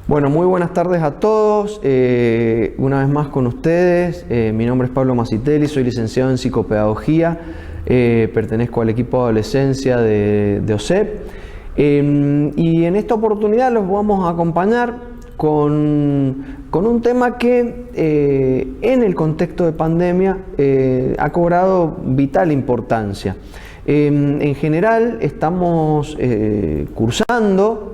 Bueno, muy buenas tardes a todos. Una vez más con ustedes. Mi nombre es Pablo Masitelli, soy licenciado en psicopedagogía, pertenezco al equipo de adolescencia de OSEP. Y en esta oportunidad los vamos a acompañar con un tema que en el contexto de pandemia ha cobrado vital importancia. En general estamos cursando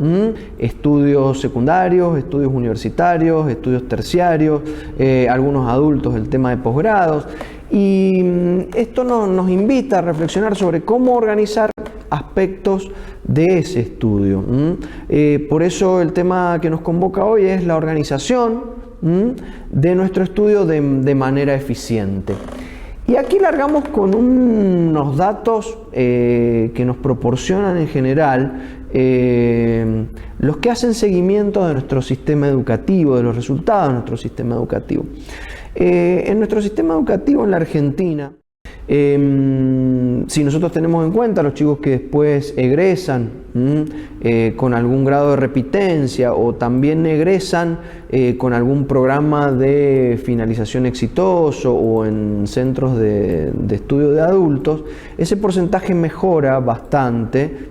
estudios secundarios, estudios universitarios, estudios terciarios, algunos adultos el tema de posgrados, y esto nos invita a reflexionar sobre cómo organizar aspectos de ese estudio. Por eso el tema que nos convoca hoy es la organización de nuestro estudio de manera eficiente. Y aquí largamos con unos datos que nos proporcionan en general los que hacen seguimiento de nuestro sistema educativo, de los resultados de nuestro sistema educativo. En nuestro sistema educativo en la Argentina, si nosotros tenemos en cuenta los chicos que después egresan con algún grado de repitencia o también egresan con algún programa de finalización exitoso o en centros de estudio de adultos, ese porcentaje mejora bastante,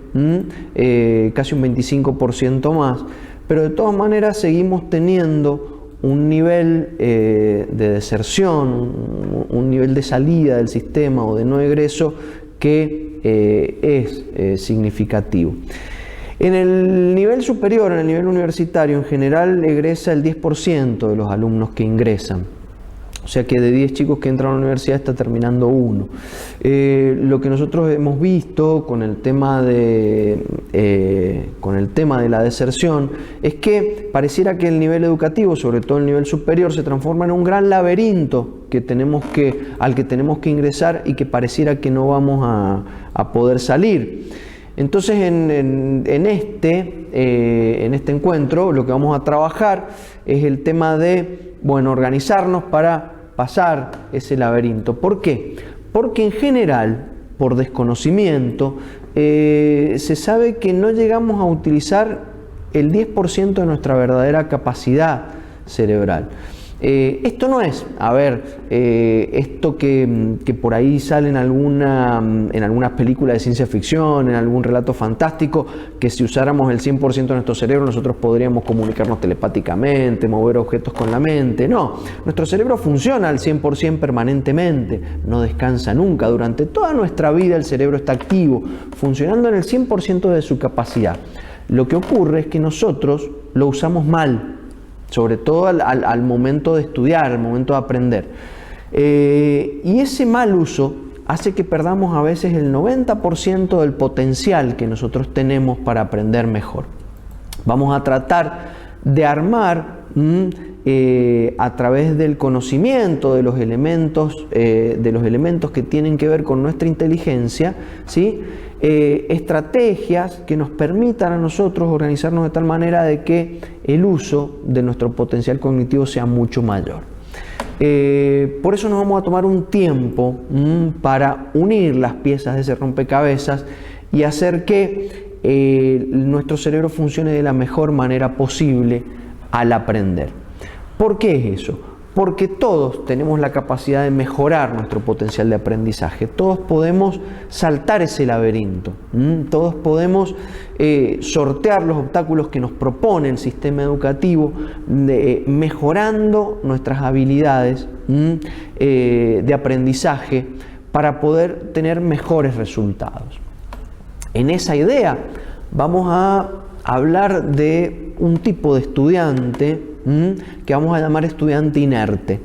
casi un 25% más, pero de todas maneras seguimos teniendo un nivel de deserción, un nivel de salida del sistema o de no egreso que es significativo. En el nivel superior, en el nivel universitario, en general egresa el 10% de los alumnos que ingresan. O sea que de 10 chicos que entran a la universidad está terminando uno. Lo que nosotros hemos visto con el tema de la deserción es que pareciera que el nivel educativo, sobre todo el nivel superior, se transforma en un gran laberinto al que tenemos que ingresar y que pareciera que no vamos a poder salir. Entonces en este encuentro lo que vamos a trabajar es el tema de organizarnos para pasar ese laberinto. ¿Por qué? Porque en general, por desconocimiento, se sabe que no llegamos a utilizar el 10% de nuestra verdadera capacidad cerebral. Esto no es, esto que por ahí sale en algunas películas de ciencia ficción, en algún relato fantástico, que si usáramos el 100% de nuestro cerebro nosotros podríamos comunicarnos telepáticamente, mover objetos con la mente. No, nuestro cerebro funciona al 100% permanentemente, no descansa nunca. Durante toda nuestra vida el cerebro está activo, funcionando en el 100% de su capacidad. Lo que ocurre es que nosotros lo usamos mal, sobre todo al momento de estudiar, al momento de aprender. Y ese mal uso hace que perdamos a veces el 90% del potencial que nosotros tenemos para aprender mejor. Vamos a tratar de armar a través del conocimiento de los elementos que tienen que ver con nuestra inteligencia, ¿sí? Estrategias que nos permitan a nosotros organizarnos de tal manera de que el uso de nuestro potencial cognitivo sea mucho mayor. Por eso nos vamos a tomar un tiempo para unir las piezas de ese rompecabezas y hacer que nuestro cerebro funcione de la mejor manera posible al aprender. ¿Por qué es eso? Porque todos tenemos la capacidad de mejorar nuestro potencial de aprendizaje. Todos podemos saltar ese laberinto. Todos podemos sortear los obstáculos que nos propone el sistema educativo, mejorando nuestras habilidades de aprendizaje para poder tener mejores resultados. En esa idea vamos a hablar de un tipo de estudiante que vamos a llamar estudiante inerte.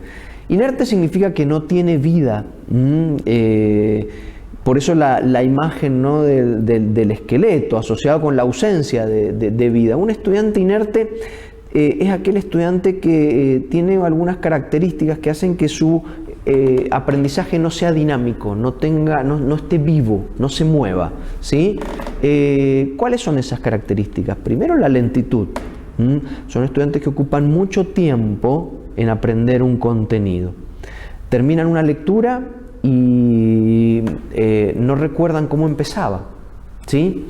Inerte significa que no tiene vida. Por eso la imagen, ¿no?, del esqueleto asociado con la ausencia de vida. Un estudiante inerte es aquel estudiante que tiene algunas características que hacen que su aprendizaje no sea dinámico, no esté vivo, no se mueva, ¿sí? ¿Cuáles son esas características? Primero, la lentitud. Son estudiantes que ocupan mucho tiempo en aprender un contenido. Terminan una lectura y no recuerdan cómo empezaba, ¿sí?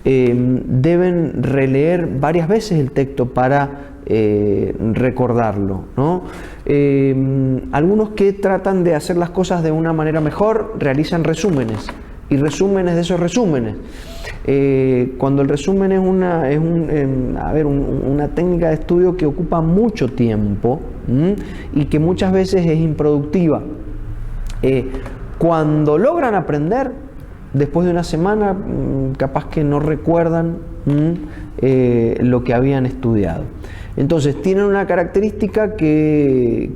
deben releer varias veces el texto para recordarlo, ¿no? Algunos que tratan de hacer las cosas de una manera mejor realizan resúmenes y resúmenes de esos resúmenes. Cuando el resumen es una técnica de estudio que ocupa mucho tiempo y que muchas veces es improductiva. Cuando logran aprender, después de una semana, capaz que no recuerdan lo que habían estudiado. Entonces, tienen una característica que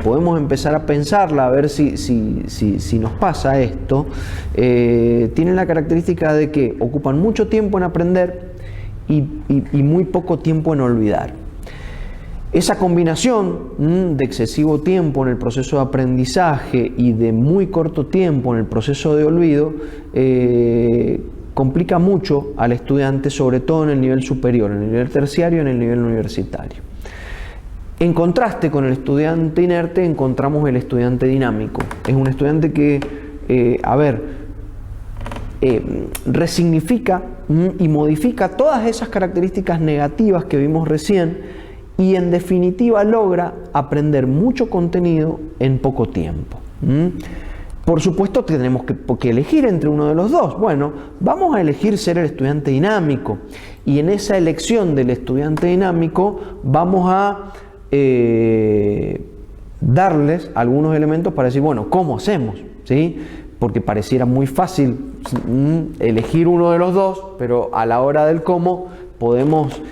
podemos empezar a pensarla, a ver si nos pasa esto. Tienen la característica de que ocupan mucho tiempo en aprender y muy poco tiempo en olvidar. Esa combinación de excesivo tiempo en el proceso de aprendizaje y de muy corto tiempo en el proceso de olvido complica mucho al estudiante, sobre todo en el nivel superior, en el nivel terciario y en el nivel universitario. En contraste con el estudiante inerte encontramos el estudiante dinámico. Es un estudiante que, resignifica y modifica todas esas características negativas que vimos recién y en definitiva logra aprender mucho contenido en poco tiempo. Por supuesto tenemos que elegir entre uno de los dos. Bueno, vamos a elegir ser el estudiante dinámico y en esa elección del estudiante dinámico vamos a darles algunos elementos para decir, bueno, ¿cómo hacemos? ¿Sí? Porque pareciera muy fácil elegir uno de los dos, pero a la hora del cómo podemos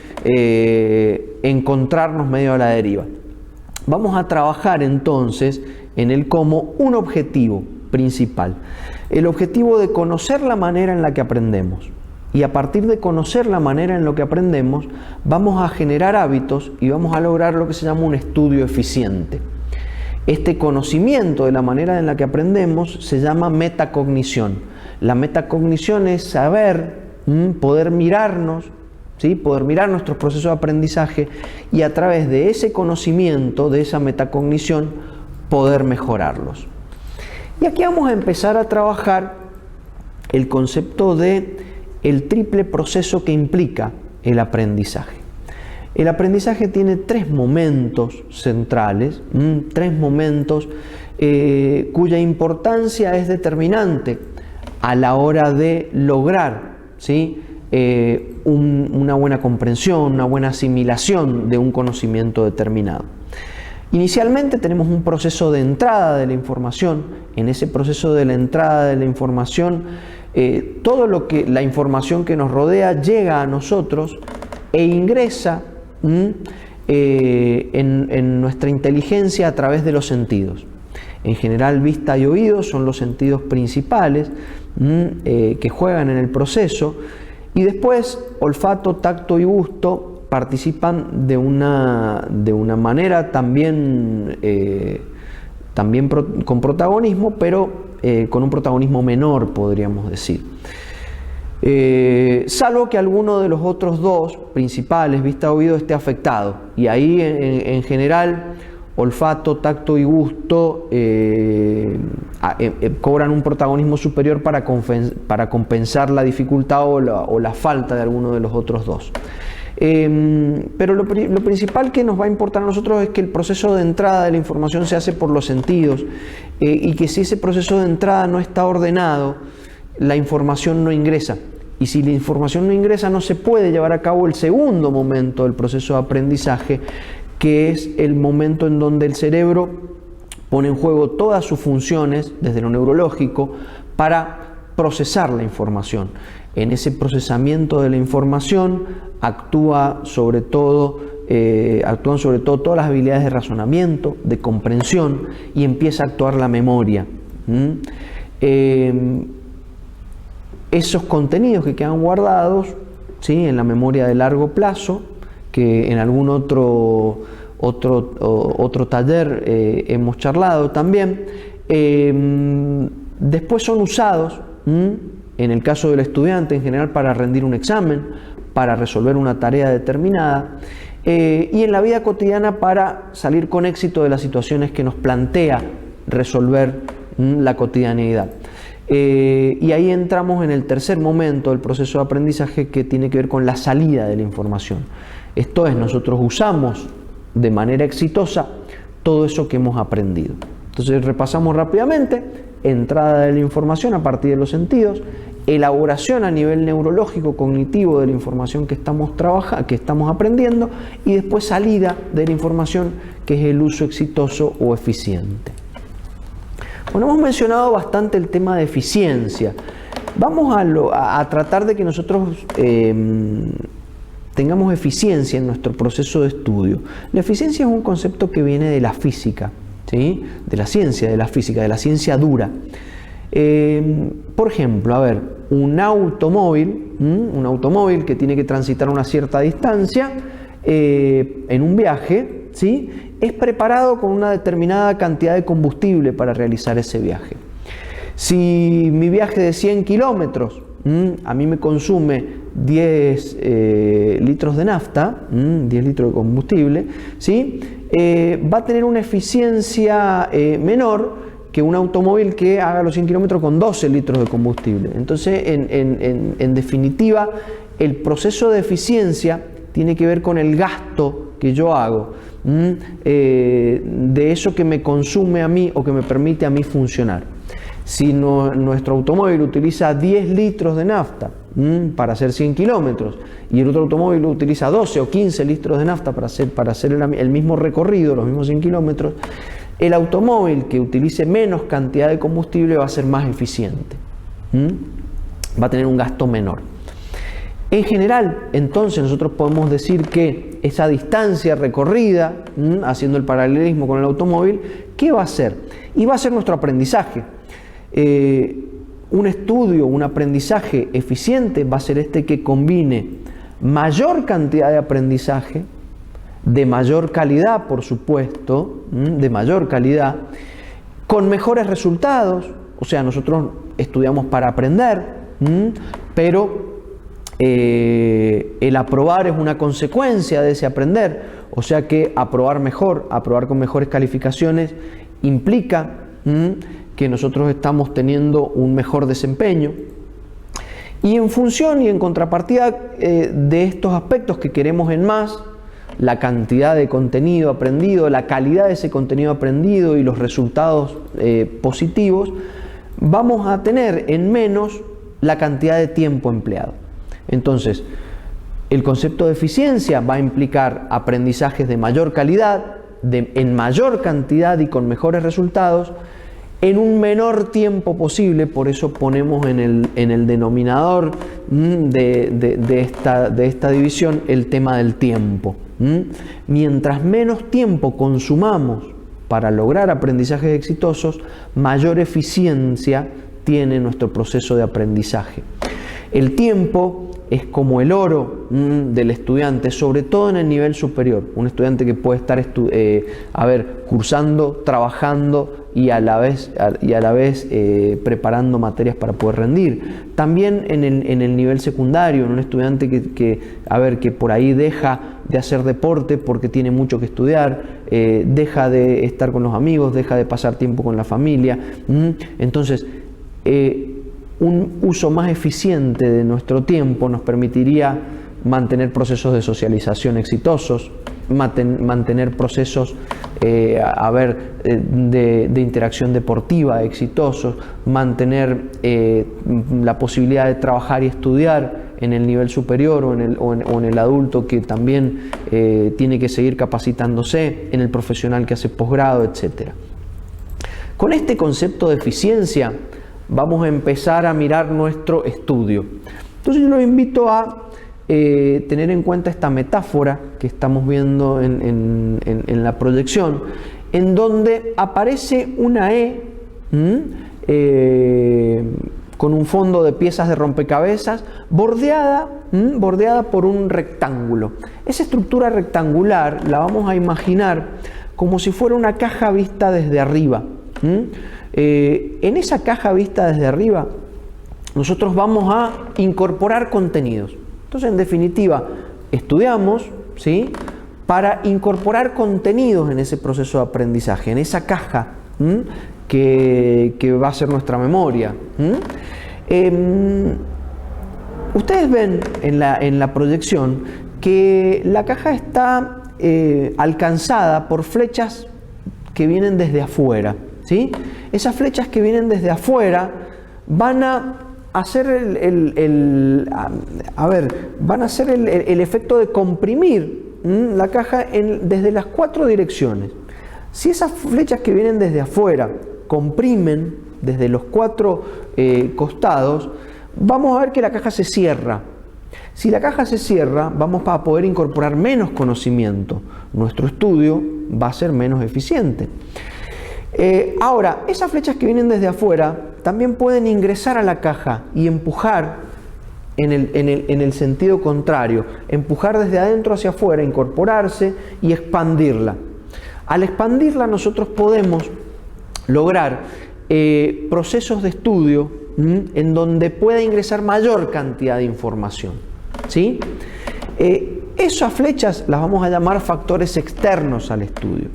encontrarnos medio a la deriva. Vamos a trabajar entonces en el cómo un objetivo principal. El objetivo de conocer la manera en la que aprendemos. Y a partir de conocer la manera en la que aprendemos, vamos a generar hábitos y vamos a lograr lo que se llama un estudio eficiente. Este conocimiento de la manera en la que aprendemos se llama metacognición. La metacognición es saber, poder mirarnos, ¿sí? Poder mirar nuestros procesos de aprendizaje y a través de ese conocimiento, de esa metacognición, poder mejorarlos. Y aquí vamos a empezar a trabajar el concepto de el triple proceso que implica el aprendizaje. El aprendizaje tiene tres momentos centrales, tres momentos cuya importancia es determinante a la hora de lograr, ¿sí? Una buena comprensión, una buena asimilación de un conocimiento determinado. Inicialmente tenemos un proceso de entrada de la información. En ese proceso de la entrada de la información, la información que nos rodea llega a nosotros e ingresa en nuestra inteligencia a través de los sentidos. En general, vista y oído son los sentidos principales que juegan en el proceso, y después olfato, tacto y gusto participan de una manera también con protagonismo, pero con un protagonismo menor, podríamos decir. Salvo que alguno de los otros dos principales, vista, oído, esté afectado. Y ahí en general olfato, tacto y gusto cobran un protagonismo superior para compensar la dificultad o la falta de alguno de los otros dos. Pero lo principal que nos va a importar a nosotros es que el proceso de entrada de la información se hace por los sentidos y que si ese proceso de entrada no está ordenado, la información no ingresa. Y si la información no ingresa, no se puede llevar a cabo el segundo momento del proceso de aprendizaje, que es el momento en donde el cerebro pone en juego todas sus funciones, desde lo neurológico, para procesar la información. En ese procesamiento de la información actúan sobre todo todas las habilidades de razonamiento, de comprensión, y empieza a actuar la memoria. Esos contenidos que quedan guardados, ¿sí?, en la memoria de largo plazo, que en algún otro taller hemos charlado también, después son usados, en el caso del estudiante en general, para rendir un examen, para resolver una tarea determinada, y en la vida cotidiana para salir con éxito de las situaciones que nos plantea resolver la cotidianeidad. Y ahí entramos en el tercer momento del proceso de aprendizaje, que tiene que ver con la salida de la información. Esto es, nosotros usamos de manera exitosa todo eso que hemos aprendido. Entonces repasamos rápidamente: entrada de la información a partir de los sentidos, elaboración a nivel neurológico, cognitivo de la información que estamos aprendiendo, y después salida de la información, que es el uso exitoso o eficiente. Bueno, hemos mencionado bastante el tema de eficiencia. Vamos a tratar de que nosotros tengamos eficiencia en nuestro proceso de estudio. La eficiencia es un concepto que viene de la física, ¿sí? De la ciencia de la física, de la ciencia dura. Por ejemplo, a ver, un automóvil que tiene que transitar una cierta distancia en un viaje, ¿sí? Es preparado con una determinada cantidad de combustible para realizar ese viaje. Si mi viaje de 100 kilómetros a mí me consume 10 litros de nafta, 10 litros de combustible, ¿sí? Va a tener una eficiencia menor que un automóvil que haga los 100 kilómetros con 12 litros de combustible. Entonces, en definitiva, el proceso de eficiencia tiene que ver con el gasto que yo hago de eso que me consume a mí o que me permite a mí funcionar. Si nuestro automóvil utiliza 10 litros de nafta para hacer 100 kilómetros y el otro automóvil utiliza 12 o 15 litros de nafta para hacer el mismo recorrido, los mismos 100 kilómetros, el automóvil que utilice menos cantidad de combustible va a ser más eficiente, va a tener un gasto menor. En general, entonces, nosotros podemos decir que esa distancia recorrida, haciendo el paralelismo con el automóvil, ¿qué va a ser? Y va a ser nuestro aprendizaje. Un estudio, un aprendizaje eficiente va a ser este que combine mayor cantidad de aprendizaje, de mayor calidad, por supuesto, de mayor calidad, con mejores resultados. O sea, nosotros estudiamos para aprender, pero el aprobar es una consecuencia de ese aprender. O sea que aprobar mejor, aprobar con mejores calificaciones, implica que nosotros estamos teniendo un mejor desempeño. Y en función y en contrapartida de estos aspectos que queremos en más, la cantidad de contenido aprendido, la calidad de ese contenido aprendido y los resultados positivos, vamos a tener en menos la cantidad de tiempo empleado. Entonces, el concepto de eficiencia va a implicar aprendizajes de mayor calidad, en mayor cantidad y con mejores resultados, en un menor tiempo posible. Por eso ponemos en el denominador de esta división el tema del tiempo. Mientras menos tiempo consumamos para lograr aprendizajes exitosos, mayor eficiencia tiene nuestro proceso de aprendizaje. El tiempo es como el oro del estudiante, sobre todo en el nivel superior. Un estudiante que puede estar cursando, trabajando y a la vez preparando materias para poder rendir. También en el nivel secundario, un estudiante que por ahí deja de hacer deporte porque tiene mucho que estudiar, deja de estar con los amigos, deja de pasar tiempo con la familia. Entonces, un uso más eficiente de nuestro tiempo nos permitiría mantener procesos de socialización exitosos, mantener procesos de interacción deportiva exitosos, mantener la posibilidad de trabajar y estudiar en el nivel superior o en el adulto que también tiene que seguir capacitándose, en el profesional que hace posgrado, etc. Con este concepto de eficiencia vamos a empezar a mirar nuestro estudio. Entonces yo los invito a tener en cuenta esta metáfora que estamos viendo en la proyección, en donde aparece una con un fondo de piezas de rompecabezas bordeada por un rectángulo. Esa estructura rectangular la vamos a imaginar como si fuera una caja vista desde arriba. En esa caja vista desde arriba nosotros vamos a incorporar contenidos. Entonces, en definitiva, estudiamos, ¿sí?, para incorporar contenidos en ese proceso de aprendizaje, en esa caja. que va a ser nuestra memoria. Ustedes ven en la proyección que la caja está alcanzada por flechas que vienen desde afuera, ¿sí? Esas flechas que vienen desde afuera van a hacer el efecto de comprimir la caja desde las 4 direcciones. Si esas flechas que vienen desde afuera comprimen desde los 4 costados, vamos a ver que la caja se cierra. Si la caja se cierra, vamos a poder incorporar menos conocimiento. Nuestro estudio va a ser menos eficiente. Ahora, esas flechas que vienen desde afuera también pueden ingresar a la caja y empujar en el sentido contrario, empujar desde adentro hacia afuera, incorporarse y expandirla. Al expandirla nosotros podemos lograr procesos de estudio en donde pueda ingresar mayor cantidad de información, ¿sí? Esas flechas las vamos a llamar factores externos al estudio.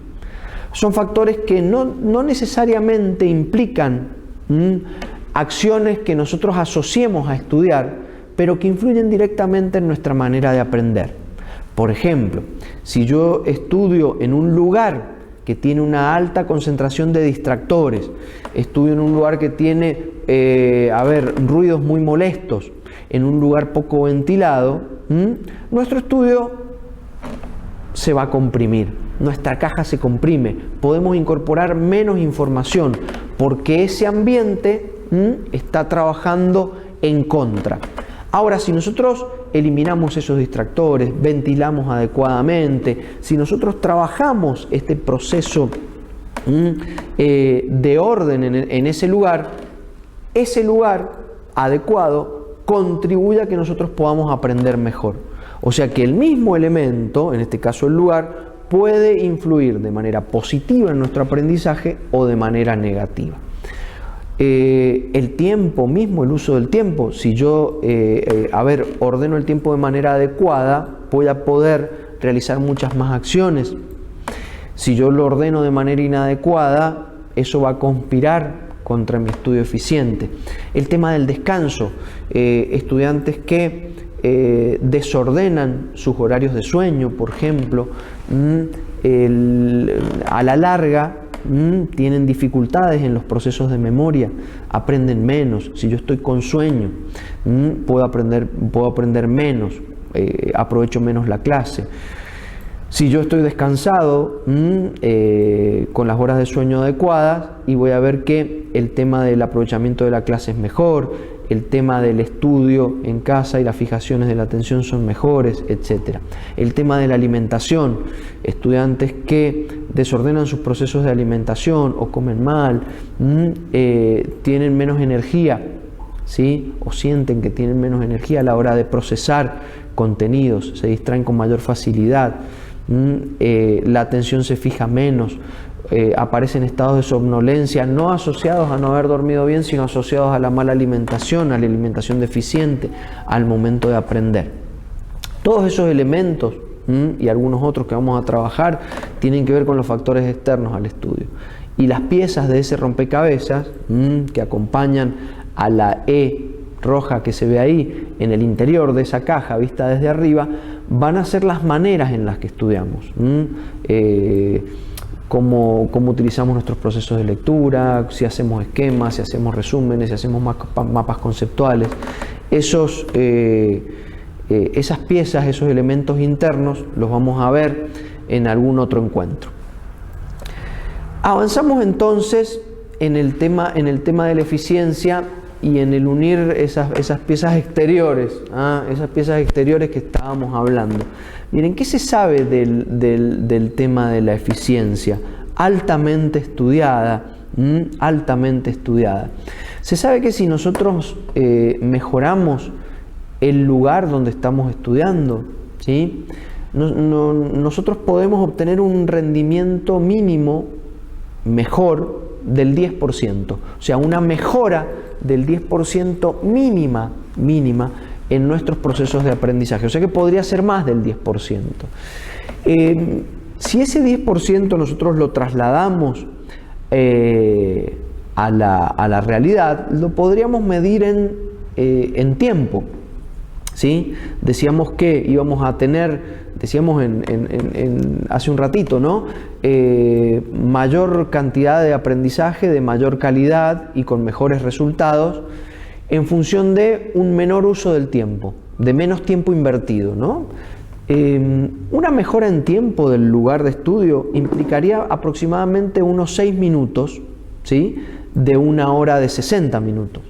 Son factores que no necesariamente implican acciones que nosotros asociemos a estudiar, pero que influyen directamente en nuestra manera de aprender. Por ejemplo, si yo estudio en un lugar que tiene una alta concentración de distractores, estudio en un lugar que tiene ruidos muy molestos, en un lugar poco ventilado, nuestro estudio se va a comprimir, nuestra caja se comprime, podemos incorporar menos información porque ese ambiente está trabajando en contra. Ahora, si nosotros eliminamos esos distractores, ventilamos adecuadamente, si nosotros trabajamos este proceso de orden en ese lugar adecuado contribuye a que nosotros podamos aprender mejor. O sea que el mismo elemento, en este caso el lugar, puede influir de manera positiva en nuestro aprendizaje o de manera negativa. El tiempo mismo, el uso del tiempo, si yo ordeno el tiempo de manera adecuada, voy a poder realizar muchas más acciones. Si yo lo ordeno de manera inadecuada, eso va a conspirar contra mi estudio eficiente. El tema del descanso, estudiantes que desordenan sus horarios de sueño, por ejemplo, a la larga tienen dificultades en los procesos de memoria, aprenden menos. Si yo estoy con sueño, puedo aprender menos, aprovecho menos la clase. Si yo estoy descansado, con las horas de sueño adecuadas, y voy a ver que el tema del aprovechamiento de la clase es mejor, el tema del estudio en casa y las fijaciones de la atención son mejores, etc. El tema de la alimentación, estudiantes que desordenan sus procesos de alimentación o comen mal, tienen menos energía, ¿sí? O sienten que tienen menos energía a la hora de procesar contenidos, se distraen con mayor facilidad, la atención se fija menos, aparecen estados de somnolencia no asociados a no haber dormido bien, sino asociados a la mala alimentación, a la alimentación deficiente, al momento de aprender. Todos esos elementos y algunos otros que vamos a trabajar tienen que ver con los factores externos al estudio. Y las piezas de ese rompecabezas que acompañan a la E roja que se ve ahí en el interior de esa caja vista desde arriba, van a ser las maneras en las que estudiamos. Cómo utilizamos nuestros procesos de lectura, si hacemos esquemas, si hacemos resúmenes, si hacemos mapas conceptuales. Esas piezas, esos elementos internos, los vamos a ver en algún otro encuentro. Avanzamos entonces en el tema de la eficiencia y en el unir esas piezas exteriores, esas piezas exteriores que estábamos hablando. Miren, ¿qué se sabe del tema de la eficiencia? Altamente estudiada, altamente estudiada. Se sabe que si nosotros mejoramos el lugar donde estamos estudiando, ¿sí? Nosotros podemos obtener un rendimiento mínimo mejor del 10%, o sea, una mejora del 10% mínima en nuestros procesos de aprendizaje, o sea que podría ser más del 10%. Si ese 10% nosotros lo trasladamos a la realidad, lo podríamos medir en tiempo. ¿Sí? Decíamos que íbamos a tener, decíamos hace un ratito, ¿no? Mayor cantidad de aprendizaje, de mayor calidad y con mejores resultados en función de un menor uso del tiempo, de menos tiempo invertido, ¿no? Una mejora en tiempo del lugar de estudio implicaría aproximadamente unos 6 minutos, ¿sí? De una hora de 60 minutos.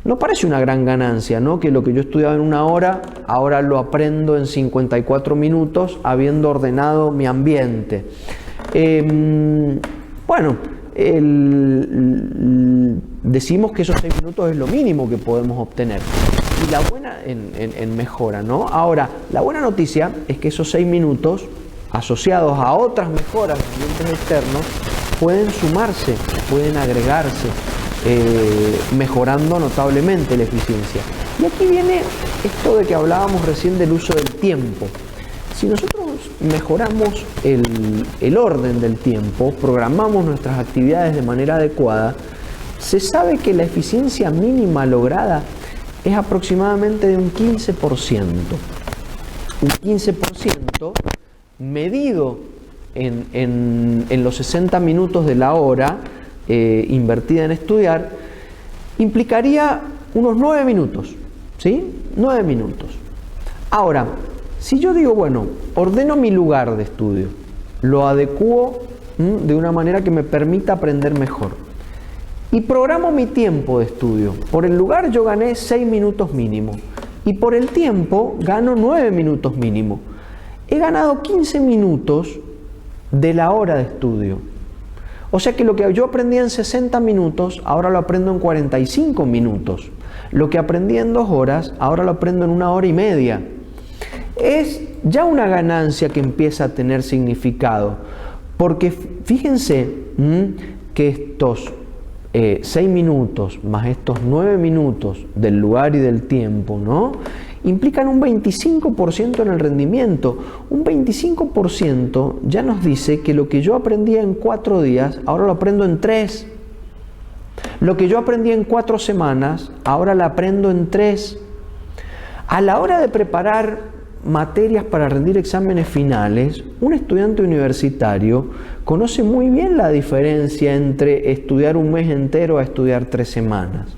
No parece una gran ganancia, ¿no? Que lo que yo estudiaba en una hora, ahora lo aprendo en 54 minutos, habiendo ordenado mi ambiente. Bueno, decimos que esos 6 minutos es lo mínimo que podemos obtener. Y la buena en mejora, ¿no? Ahora, la buena noticia es que esos 6 minutos, asociados a otras mejoras de ambientes externos, pueden sumarse, pueden agregarse, mejorando notablemente la eficiencia. Y aquí viene esto de que hablábamos recién del uso del tiempo. Si nosotros mejoramos el orden del tiempo, programamos nuestras actividades de manera adecuada, se sabe que la eficiencia mínima lograda es aproximadamente de un 15%. Un 15% medido en los 60 minutos de la hora invertida en estudiar, implicaría unos 9 minutos, ¿sí? 9 minutos. Ahora, si yo digo, bueno, ordeno mi lugar de estudio, lo adecuo de una manera que me permita aprender mejor y programo mi tiempo de estudio. Por el lugar yo gané 6 minutos mínimo y por el tiempo gano 9 minutos mínimo. He ganado 15 minutos de la hora de estudio. O sea que lo que yo aprendí en 60 minutos, ahora lo aprendo en 45 minutos. Lo que aprendí en 2 horas, ahora lo aprendo en 1 hora y media. Es ya una ganancia que empieza a tener significado. Porque fíjense que estos 6 minutos más estos 9 minutos del lugar y del tiempo, ¿no? Implican un 25% en el rendimiento. Un 25% ya nos dice que lo que yo aprendí en 4 días, ahora lo aprendo en 3. Lo que yo aprendí en 4 semanas, ahora lo aprendo en 3. A la hora de preparar materias para rendir exámenes finales, un estudiante universitario conoce muy bien la diferencia entre estudiar un mes entero a estudiar 3 semanas.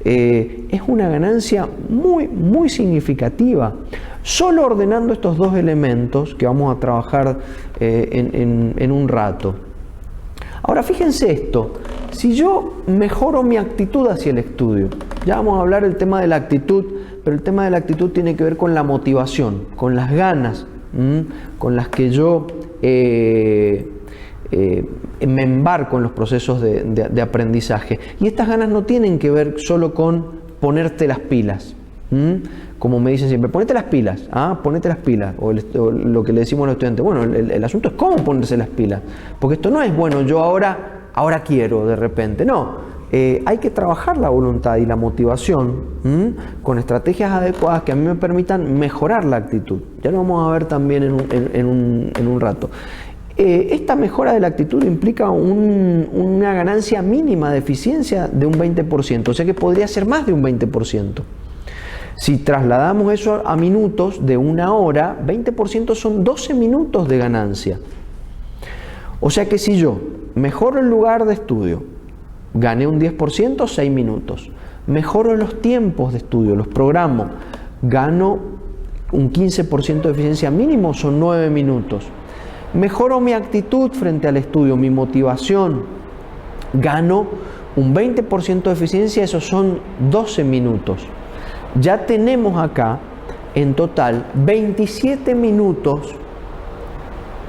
Es una ganancia muy significativa. Solo ordenando estos 2 elementos que vamos a trabajar en un rato. Ahora fíjense esto, si yo mejoro mi actitud hacia el estudio, ya vamos a hablar del tema de la actitud, pero el tema de la actitud tiene que ver con la motivación, con las ganas con las que yo me embarco en los procesos de aprendizaje. Y estas ganas no tienen que ver solo con ponerte las pilas. Como me dicen siempre, ponete las pilas, ponete las pilas, o lo que le decimos a los estudiantes. Bueno, el asunto es cómo ponerse las pilas, porque esto no es, bueno, yo ahora quiero de repente, no. Hay que trabajar la voluntad y la motivación con estrategias adecuadas que a mí me permitan mejorar la actitud. Ya lo vamos a ver también en un rato. Esta mejora de la actitud implica una ganancia mínima de eficiencia de un 20%, o sea que podría ser más de un 20%. Si trasladamos eso a minutos de 1 hora, 20% son 12 minutos de ganancia. O sea que si yo mejoro el lugar de estudio, gané un 10%, 6 minutos. Mejoro los tiempos de estudio, los programo, gano un 15% de eficiencia mínimo, son 9 minutos. Mejoro mi actitud frente al estudio, mi motivación, gano un 20% de eficiencia, esos son 12 minutos. Ya tenemos acá en total 27 minutos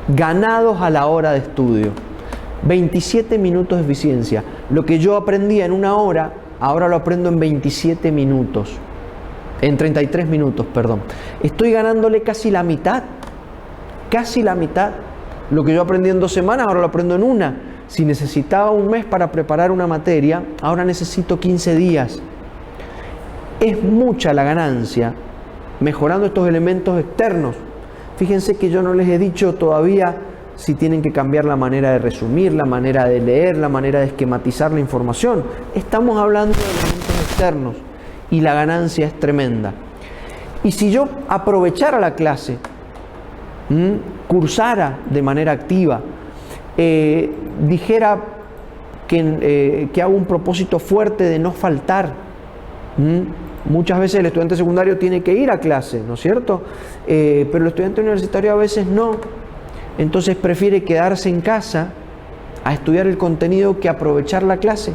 ganados a la hora de estudio. 27 minutos de eficiencia. Lo que yo aprendía en 1 hora, ahora lo aprendo en 27 minutos. En 33 minutos, perdón. Estoy ganándole casi la mitad. Casi la mitad. Lo que yo aprendí en 2 semanas, ahora lo aprendo en 1. Si necesitaba un mes para preparar una materia, ahora necesito 15 días. Es mucha la ganancia mejorando estos elementos externos. Fíjense que yo no les he dicho todavía si tienen que cambiar la manera de resumir, la manera de leer, la manera de esquematizar la información. Estamos hablando de elementos externos y la ganancia es tremenda. Y si yo aprovechara la clase, cursara de manera activa, dijera que hago un propósito fuerte de no faltar. Muchas veces el estudiante secundario tiene que ir a clase, ¿no es cierto? Pero el estudiante universitario a veces no. Entonces prefiere quedarse en casa a estudiar el contenido que aprovechar la clase.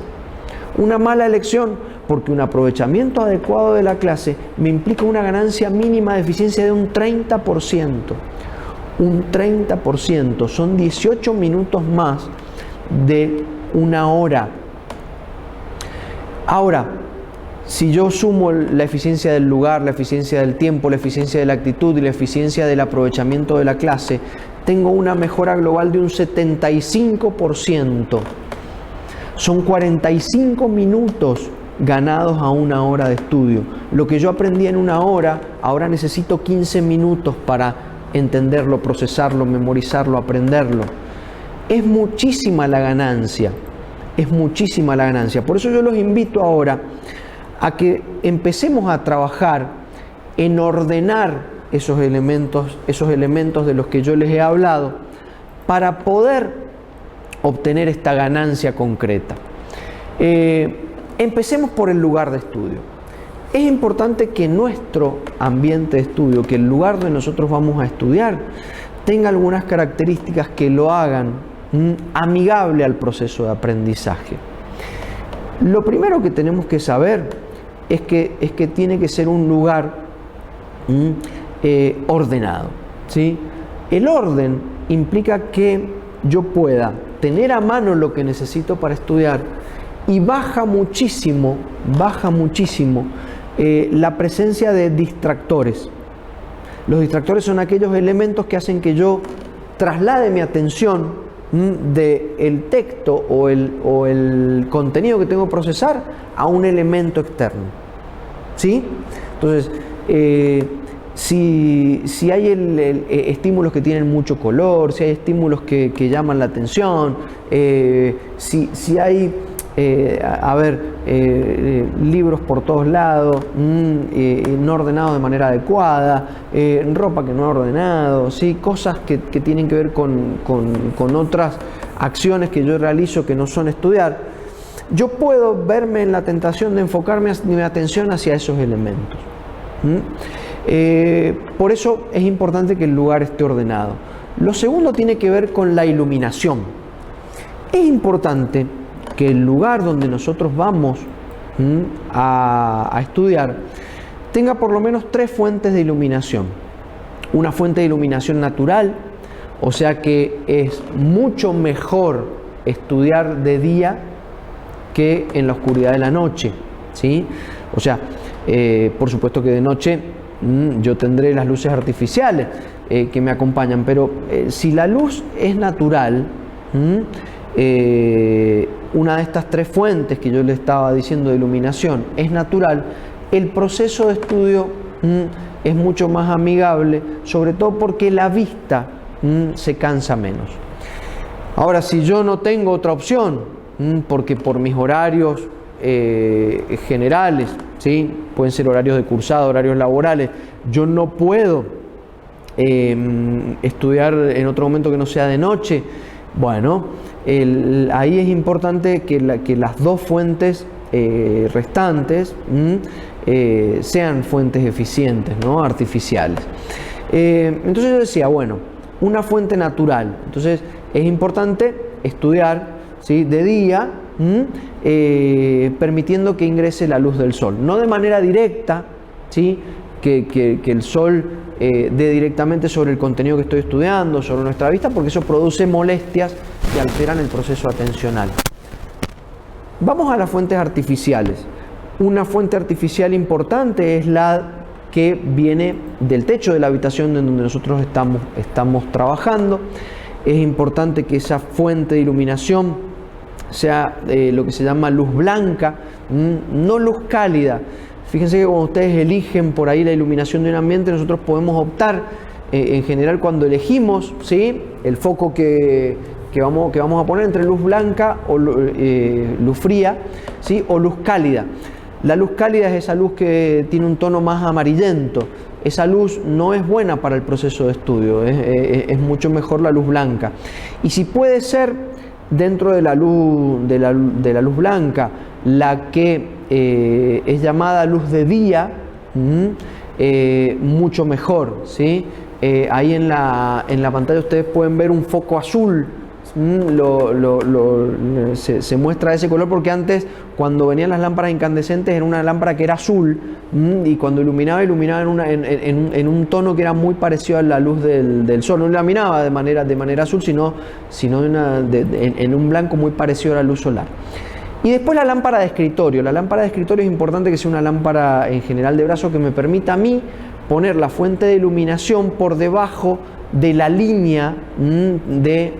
Una mala elección, porque un aprovechamiento adecuado de la clase me implica una ganancia mínima de eficiencia de un 30%. Un 30%, son 18 minutos más de una hora. Ahora, si yo sumo la eficiencia del lugar, la eficiencia del tiempo, la eficiencia de la actitud y la eficiencia del aprovechamiento de la clase, tengo una mejora global de un 75%. Son 45 minutos ganados a una hora de estudio. Lo que yo aprendí en una hora, ahora necesito 15 minutos para entenderlo, procesarlo, memorizarlo, aprenderlo. Es muchísima la ganancia, es muchísima la ganancia. Por eso yo los invito ahora a que empecemos a trabajar en ordenar esos elementos de los que yo les he hablado para poder obtener esta ganancia concreta. Empecemos por el lugar de estudio. Es importante que nuestro ambiente de estudio, que el lugar donde nosotros vamos a estudiar, tenga algunas características que lo hagan amigable al proceso de aprendizaje. Lo primero que tenemos que saber es que tiene que ser un lugar ordenado, ¿sí? El orden implica que yo pueda tener a mano lo que necesito para estudiar y baja muchísimo la presencia de distractores. Los distractores son aquellos elementos que hacen que yo traslade mi atención del texto o el contenido que tengo que procesar a un elemento externo, ¿sí? Entonces, si hay estímulos que tienen mucho color, si hay estímulos que llaman la atención, si hay libros por todos lados, no ordenados de manera adecuada, ropa que no ha ordenado, ¿sí? Cosas que tienen que ver con otras acciones que yo realizo que no son estudiar, yo puedo verme en la tentación de enfocarme mi atención hacia esos elementos. Por eso es importante que el lugar esté ordenado. Lo segundo tiene que ver con la iluminación. Es importante que el lugar donde nosotros vamos a estudiar tenga por lo menos 3 fuentes de iluminación. Una fuente de iluminación natural, o sea que es mucho mejor estudiar de día que en la oscuridad de la noche, ¿sí? O sea, por supuesto que de noche yo tendré las luces artificiales que me acompañan, pero si la luz es natural, una de estas 3 fuentes que yo le estaba diciendo de iluminación es natural, el proceso de estudio es mucho más amigable, sobre todo porque la vista se cansa menos. Ahora, si yo no tengo otra opción, porque por mis horarios generales, ¿sí? Pueden ser horarios de cursado, horarios laborales, yo no puedo estudiar en otro momento que no sea de noche, bueno, ahí es importante que las 2 fuentes restantes sean fuentes eficientes, ¿no? Artificiales. Entonces yo decía, bueno, una fuente natural. Entonces es importante estudiar, ¿sí? De día, permitiendo que ingrese la luz del sol. No de manera directa, ¿sí? Que el sol dé directamente sobre el contenido que estoy estudiando, sobre nuestra vista, porque eso produce molestias que alteran el proceso atencional. Vamos a las fuentes artificiales. Una fuente artificial importante es la que viene del techo de la habitación en donde nosotros estamos trabajando. Es importante que esa fuente de iluminación sea lo que se llama luz blanca, no luz cálida. Fíjense que cuando ustedes eligen por ahí la iluminación de un ambiente, nosotros podemos optar en general cuando elegimos, ¿sí?, el foco que vamos a poner entre luz blanca o luz fría, ¿sí?, o luz cálida. La luz cálida es esa luz que tiene un tono más amarillento. Esa luz no es buena para el proceso de estudio, es mucho mejor la luz blanca. Y si puede ser dentro de la luz, de la luz blanca, la que es llamada luz de día, mucho mejor, ¿sí? Ahí en la pantalla ustedes pueden ver un foco azul. Se muestra ese color porque antes, cuando venían las lámparas incandescentes, era una lámpara que era azul, y cuando iluminaba en un tono que era muy parecido a la luz del sol. No iluminaba de manera azul, sino en un blanco muy parecido a la luz solar. Y después la lámpara de escritorio. La lámpara de escritorio es importante que sea una lámpara en general de brazo que me permita a mí poner la fuente de iluminación por debajo de la línea de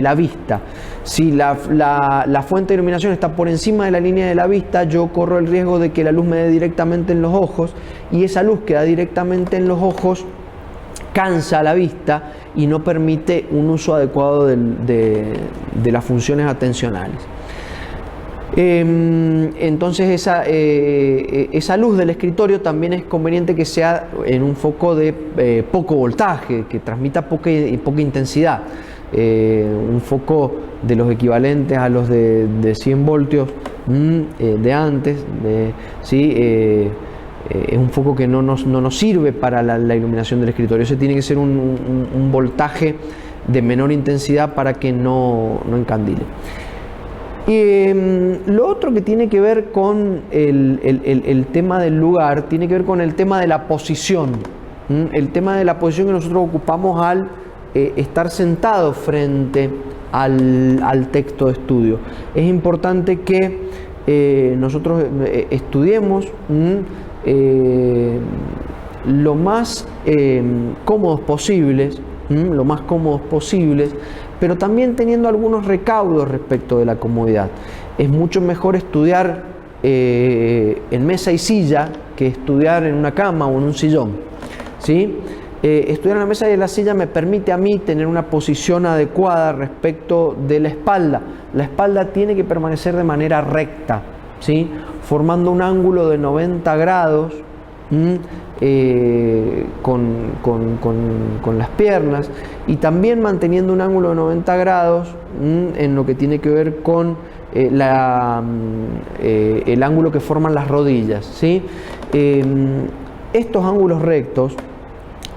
la vista. Si la fuente de iluminación está por encima de la línea de la vista, yo corro el riesgo de que la luz me dé directamente en los ojos, y esa luz que da directamente en los ojos cansa la vista y no permite un uso adecuado de las funciones atencionales. Entonces esa luz del escritorio también es conveniente que sea en un foco de poco voltaje, que transmita poca intensidad. Un foco de los equivalentes a los de 100 voltios de antes, ¿sí? Es un foco que no nos sirve para la iluminación del escritorio. Ese tiene que ser un voltaje de menor intensidad para que no encandile. Lo otro que tiene que ver con el tema del lugar, tiene que ver con el tema de la posición. El tema de la posición que nosotros ocupamos al estar sentados frente al texto de estudio. Es importante que nosotros estudiemos lo más cómodos posibles, pero también teniendo algunos recaudos respecto de la comodidad. Es mucho mejor estudiar en mesa y silla que estudiar en una cama o en un sillón, ¿sí? Estudiar en la mesa y en la silla me permite a mí tener una posición adecuada respecto de la espalda. La espalda tiene que permanecer de manera recta, ¿sí?, formando un ángulo de 90 grados con las piernas, y también manteniendo un ángulo de 90 grados en lo que tiene que ver con el ángulo que forman las rodillas, ¿sí? Estos ángulos rectos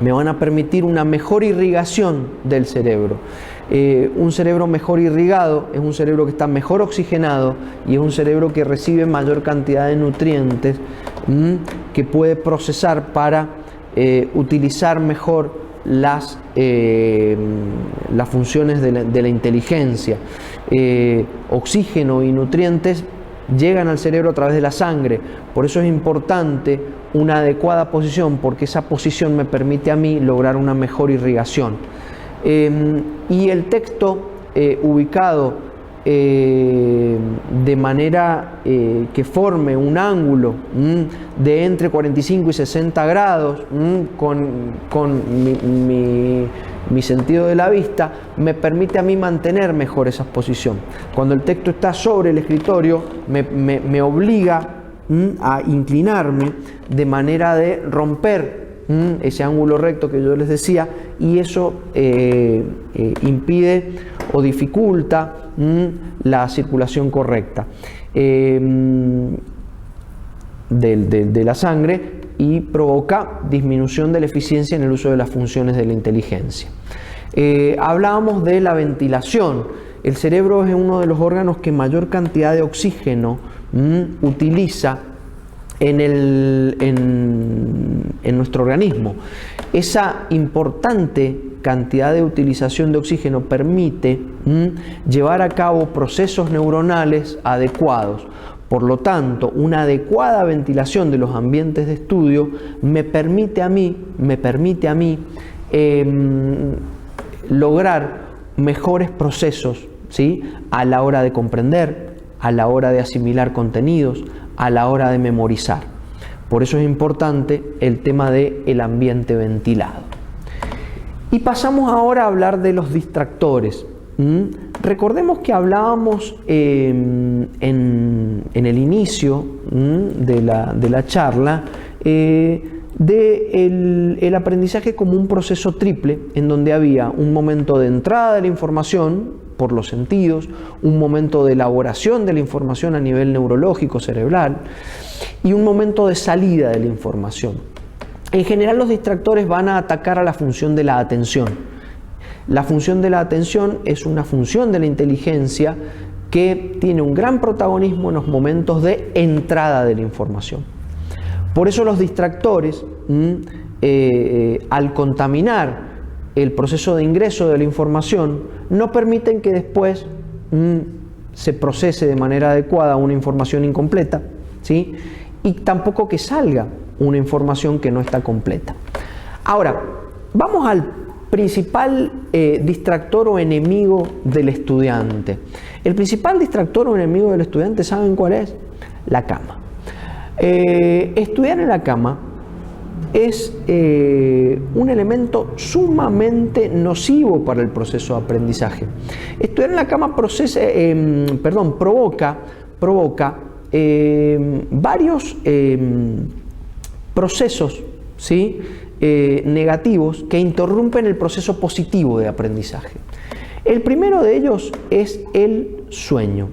me van a permitir una mejor irrigación del cerebro. Un cerebro mejor irrigado es un cerebro que está mejor oxigenado y es un cerebro que recibe mayor cantidad de nutrientes que puede procesar para utilizar mejor las funciones de la inteligencia. Oxígeno y nutrientes llegan al cerebro a través de la sangre. Por eso es importante una adecuada posición, porque esa posición me permite a mí lograr una mejor irrigación. Y el texto ubicado de manera que forme un ángulo de entre 45 y 60 grados con mi sentido de la vista, me permite a mí mantener mejor esa posición. Cuando el texto está sobre el escritorio, me obliga a inclinarme de manera de romper ese ángulo recto que yo les decía, y eso impide o dificulta la circulación correcta de la sangre y provoca disminución de la eficiencia en el uso de las funciones de la inteligencia. Hablábamos de la ventilación. El cerebro es uno de los órganos que mayor cantidad de oxígeno utiliza en nuestro organismo. Esa importante cantidad de utilización de oxígeno permite llevar a cabo procesos neuronales adecuados. Por lo tanto, una adecuada ventilación de los ambientes de estudio me permite a mí lograr mejores procesos, ¿sí?, a la hora de comprender, a la hora de asimilar contenidos, a la hora de memorizar. Por eso es importante el tema del ambiente ventilado. Y pasamos ahora a hablar de los distractores. Recordemos que hablábamos en el inicio de la charla del aprendizaje como un proceso triple, en donde había un momento de entrada de la información por los sentidos, un momento de elaboración de la información a nivel neurológico, cerebral, y un momento de salida de la información. En general, los distractores van a atacar a la función de la atención. La función de la atención es una función de la inteligencia que tiene un gran protagonismo en los momentos de entrada de la información. Por eso los distractores, al contaminar el proceso de ingreso de la información, no permiten que después se procese de manera adecuada una información incompleta, ¿sí? Y tampoco que salga una información que no está completa. Ahora, vamos al principal distractor o enemigo del estudiante. El principal distractor o enemigo del estudiante, ¿saben cuál es? La cama. Estudiar en la cama es un elemento sumamente nocivo para el proceso de aprendizaje. Estudiar en la cama provoca varios procesos, ¿sí? Negativos que interrumpen el proceso positivo de aprendizaje. El primero de ellos es el sueño.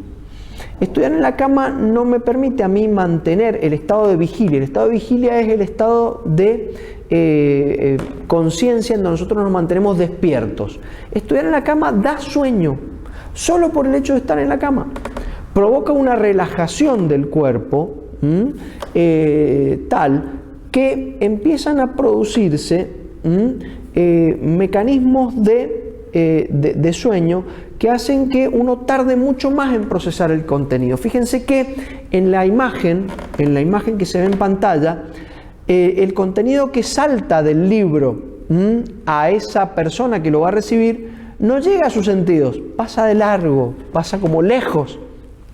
Estudiar en la cama no me permite a mí mantener el estado de vigilia. El estado de vigilia es el estado de conciencia en donde nosotros nos mantenemos despiertos. Estudiar en la cama da sueño, solo por el hecho de estar en la cama. Provoca una relajación del cuerpo tal que empiezan a producirse mecanismos de sueño que hacen que uno tarde mucho más en procesar el contenido. Fíjense que en la imagen que se ve en pantalla, el contenido que salta del libro a esa persona que lo va a recibir no llega a sus sentidos, pasa de largo, pasa como lejos,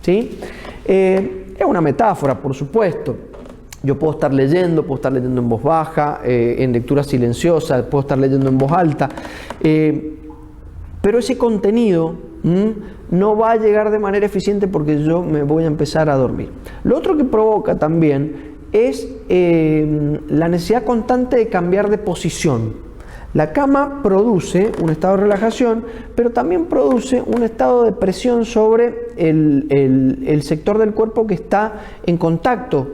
¿sí? Es una metáfora, por supuesto. Yo puedo estar leyendo en voz baja, en lectura silenciosa, puedo estar leyendo en voz alta, pero ese contenido no va a llegar de manera eficiente porque yo me voy a empezar a dormir. Lo otro que provoca también es la necesidad constante de cambiar de posición. La cama produce un estado de relajación, pero también produce un estado de presión sobre el sector del cuerpo que está en contacto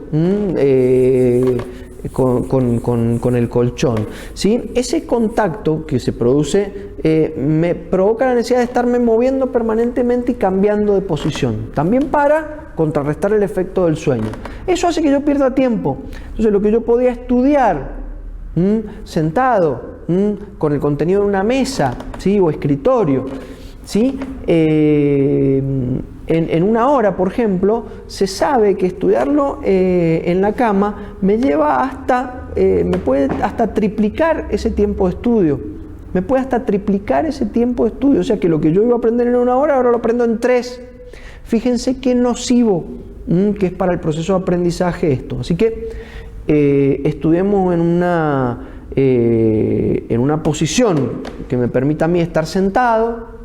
con el colchón, ¿sí? Ese contacto que se produce me provoca la necesidad de estarme moviendo permanentemente y cambiando de posición, también para contrarrestar el efecto del sueño. Eso hace que yo pierda tiempo. Entonces, lo que yo podía estudiar sentado con el contenido en una mesa, ¿sí? O escritorio, ¿sí? En una hora, por ejemplo, se sabe que estudiarlo en la cama me lleva hasta, me puede hasta triplicar ese tiempo de estudio. Me puede hasta triplicar ese tiempo de estudio. O sea que lo que yo iba a aprender en una hora, ahora lo aprendo en 3. Fíjense qué nocivo que es para el proceso de aprendizaje esto. Así que estudiemos en una posición que me permita a mí estar sentado,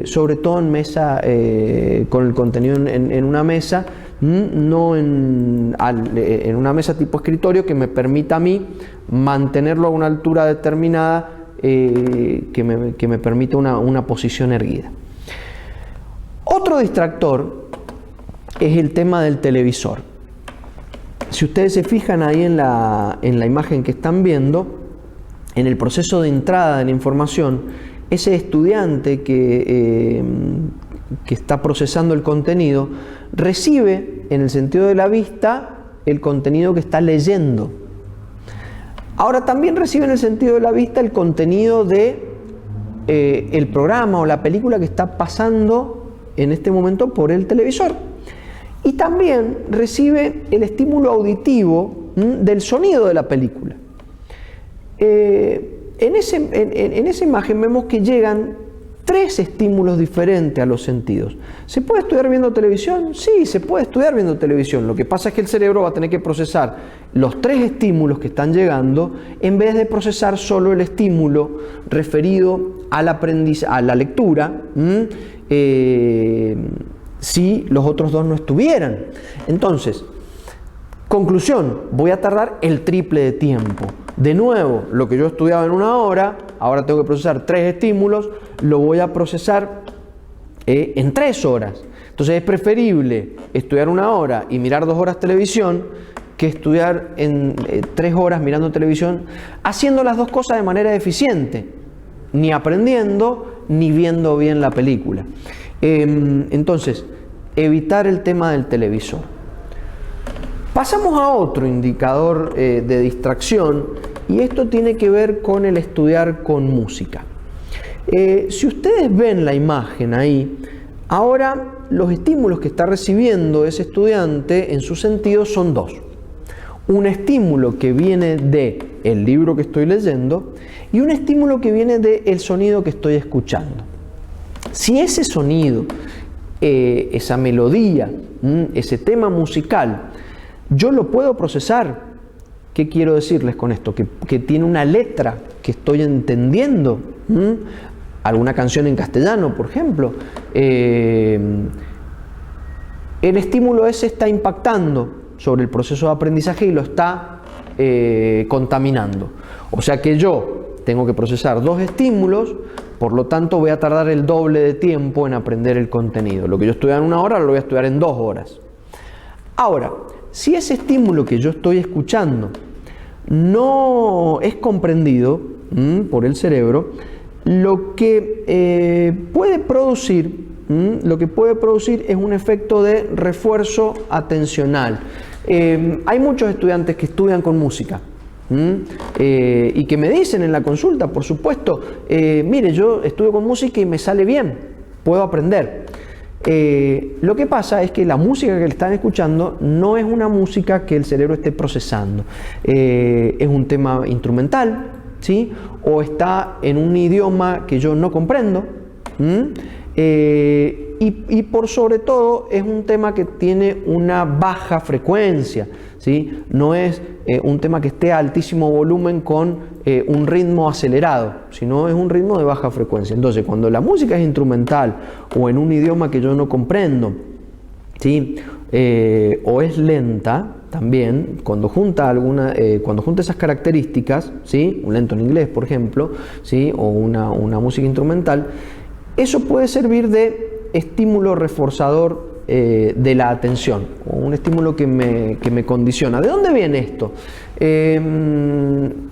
sobre todo en mesa, con el contenido en una mesa, no en una mesa tipo escritorio, que me permita a mí mantenerlo a una altura determinada, que me permita una posición erguida. Otro distractor es el tema del televisor. Si ustedes se fijan ahí en la imagen que están viendo, en el proceso de entrada de la información, ese estudiante que está procesando el contenido recibe, en el sentido de la vista, el contenido que está leyendo. Ahora también recibe en el sentido de la vista el contenido de el programa o la película que está pasando en este momento por el televisor. Y también recibe el estímulo auditivo del sonido de la película. En esa imagen vemos que llegan 3 estímulos diferentes a los sentidos. ¿Se puede estudiar viendo televisión? Sí, se puede estudiar viendo televisión. Lo que pasa es que el cerebro va a tener que procesar los 3 estímulos que están llegando en vez de procesar solo el estímulo referido al a la lectura, si los otros 2 no estuvieran. Entonces, conclusión, voy a tardar el triple de tiempo. De nuevo, lo que yo estudiaba en 1 hora, ahora tengo que procesar 3 estímulos, lo voy a procesar en 3 horas. Entonces es preferible estudiar 1 hora y mirar 2 horas televisión que estudiar en 3 horas mirando televisión, haciendo las 2 cosas de manera eficiente, ni aprendiendo ni viendo bien la película. Entonces, evitar el tema del televisor. Pasamos a otro indicador de distracción, y esto tiene que ver con el estudiar con música. Si ustedes ven la imagen ahí, ahora los estímulos que está recibiendo ese estudiante en sus sentidos son 2. Un estímulo que viene del libro que estoy leyendo y un estímulo que viene del sonido que estoy escuchando. Si ese sonido, esa melodía, ese tema musical, yo lo puedo procesar. ¿Qué quiero decirles con esto? Que tiene una letra que estoy entendiendo. Alguna canción en castellano, por ejemplo. El estímulo ese está impactando sobre el proceso de aprendizaje y lo está contaminando. O sea que yo tengo que procesar 2 estímulos, por lo tanto voy a tardar el doble de tiempo en aprender el contenido. Lo que yo estudié en 1 hora lo voy a estudiar en 2 horas. Ahora, si ese estímulo que yo estoy escuchando no es comprendido por el cerebro, lo que puede producir es un efecto de refuerzo atencional. Hay muchos estudiantes que estudian con música y que me dicen en la consulta, por supuesto, mire, yo estudio con música y me sale bien, puedo aprender. Lo que pasa es que la música que le están escuchando no es una música que el cerebro esté procesando. Es un tema instrumental, ¿sí? O está en un idioma que yo no comprendo. Y por sobre todo es un tema que tiene una baja frecuencia, ¿sí? No es un tema que esté a altísimo volumen con un ritmo acelerado, sino es un ritmo de baja frecuencia. Entonces, cuando la música es instrumental o en un idioma que yo no comprendo, ¿sí? O es lenta también, cuando junta esas características, ¿sí? Un lento en inglés, por ejemplo, ¿sí? O una música instrumental, eso puede servir de estímulo reforzador de la atención, o un estímulo que me condiciona. ¿De dónde viene esto?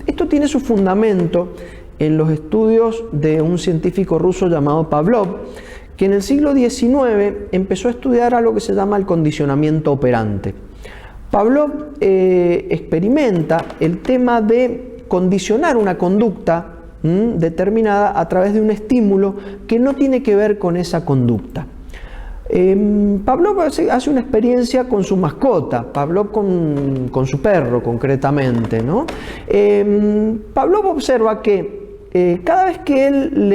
Esto tiene su fundamento en los estudios de un científico ruso llamado Pavlov, que en el siglo XIX empezó a estudiar algo que se llama el condicionamiento operante. Pavlov experimenta el tema de condicionar una conducta determinada a través de un estímulo que no tiene que ver con esa conducta. Pavlov hace una experiencia con su mascota, Pavlov con su perro concretamente, ¿no? Pavlov observa que cada vez que él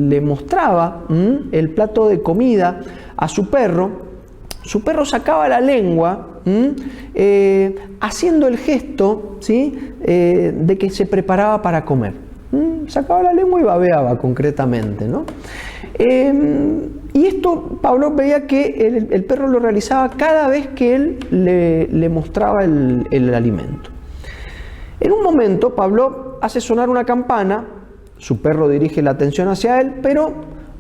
le mostraba el plato de comida a su perro sacaba la lengua haciendo el gesto, ¿sí? De que se preparaba para comer. Sacaba la lengua y babeaba concretamente, ¿no? Y esto Pavlov veía que el perro lo realizaba cada vez que él le mostraba el alimento. En un momento Pavlov hace sonar una campana, su perro dirige la atención hacia él, pero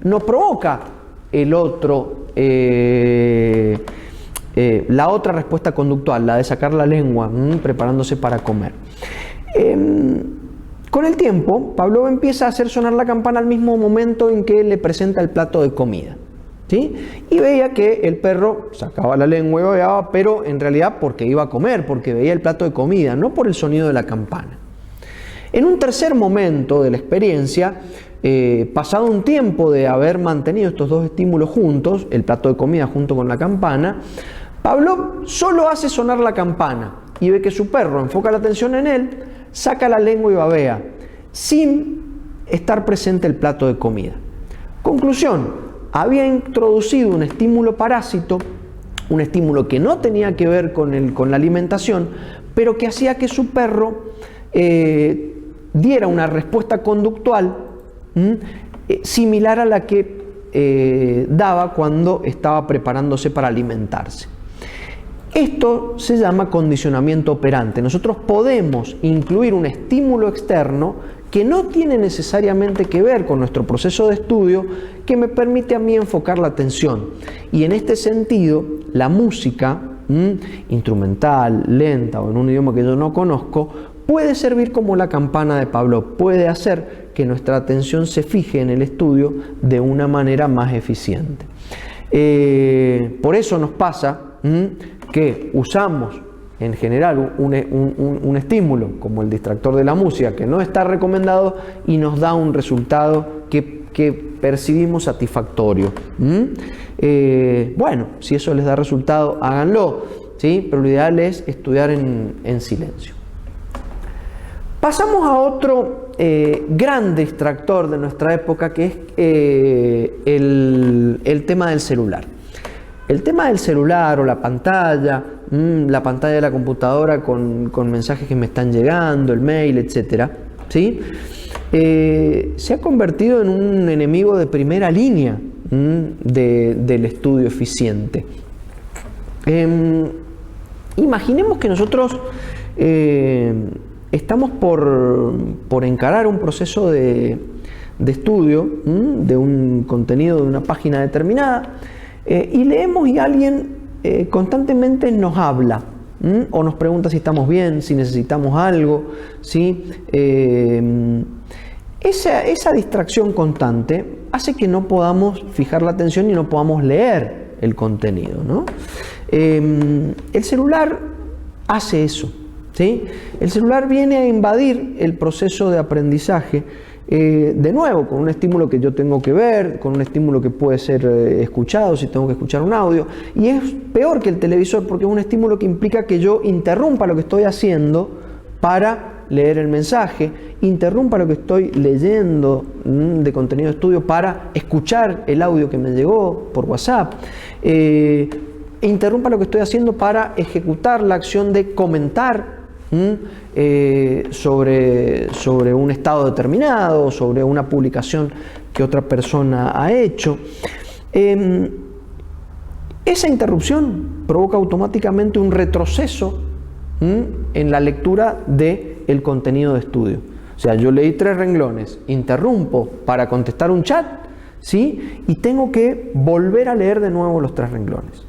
no provoca la otra respuesta conductual, la de sacar la lengua, preparándose para comer. Con el tiempo, Pavlov empieza a hacer sonar la campana al mismo momento en que le presenta el plato de comida, ¿sí? Y veía que el perro sacaba la lengua y babeaba, pero en realidad porque iba a comer, porque veía el plato de comida, no por el sonido de la campana. En un tercer momento de la experiencia, pasado un tiempo de haber mantenido estos 2 estímulos juntos, el plato de comida junto con la campana, Pavlov solo hace sonar la campana y ve que su perro enfoca la atención en él, saca la lengua y babea, sin estar presente el plato de comida. Conclusión, había introducido un estímulo parásito, un estímulo que no tenía que ver con la alimentación, pero que hacía que su perro diera una respuesta conductual similar a la que daba cuando estaba preparándose para alimentarse. Esto se llama condicionamiento operante. Nosotros podemos incluir un estímulo externo que no tiene necesariamente que ver con nuestro proceso de estudio, que me permite a mí enfocar la atención. Y en este sentido, la música, instrumental, lenta o en un idioma que yo no conozco, puede servir como la campana de Pavlov, puede hacer que nuestra atención se fije en el estudio de una manera más eficiente. Por eso nos pasa que usamos en general un estímulo como el distractor de la música, que no está recomendado y nos da un resultado que percibimos satisfactorio. Bueno, si eso les da resultado, háganlo, ¿sí? Pero lo ideal es estudiar en silencio. Pasamos a otro gran distractor de nuestra época, que es el tema del celular. El tema del celular o la pantalla de la computadora con mensajes que me están llegando, el mail, etcétera, ¿sí? Se ha convertido en un enemigo de primera línea del estudio eficiente. Imaginemos que nosotros estamos por encarar un proceso de estudio de un contenido de una página determinada, y leemos y alguien constantemente nos habla o nos pregunta si estamos bien, si necesitamos algo, ¿sí? Esa distracción constante hace que no podamos fijar la atención y no podamos leer el contenido, ¿no? El celular hace eso, ¿sí? El celular viene a invadir el proceso de aprendizaje, de nuevo, con un estímulo que yo tengo que ver, con un estímulo que puede ser escuchado si tengo que escuchar un audio, y es peor que el televisor porque es un estímulo que implica que yo interrumpa lo que estoy haciendo para leer el mensaje, interrumpa lo que estoy leyendo de contenido de estudio para escuchar el audio que me llegó por WhatsApp, interrumpa lo que estoy haciendo para ejecutar la acción de comentar sobre un estado determinado, sobre una publicación que otra persona ha hecho. Esa interrupción provoca automáticamente un retroceso en la lectura del contenido de estudio. O sea, yo leí 3 renglones, interrumpo para contestar un chat, ¿sí? Y tengo que volver a leer de nuevo los 3 renglones.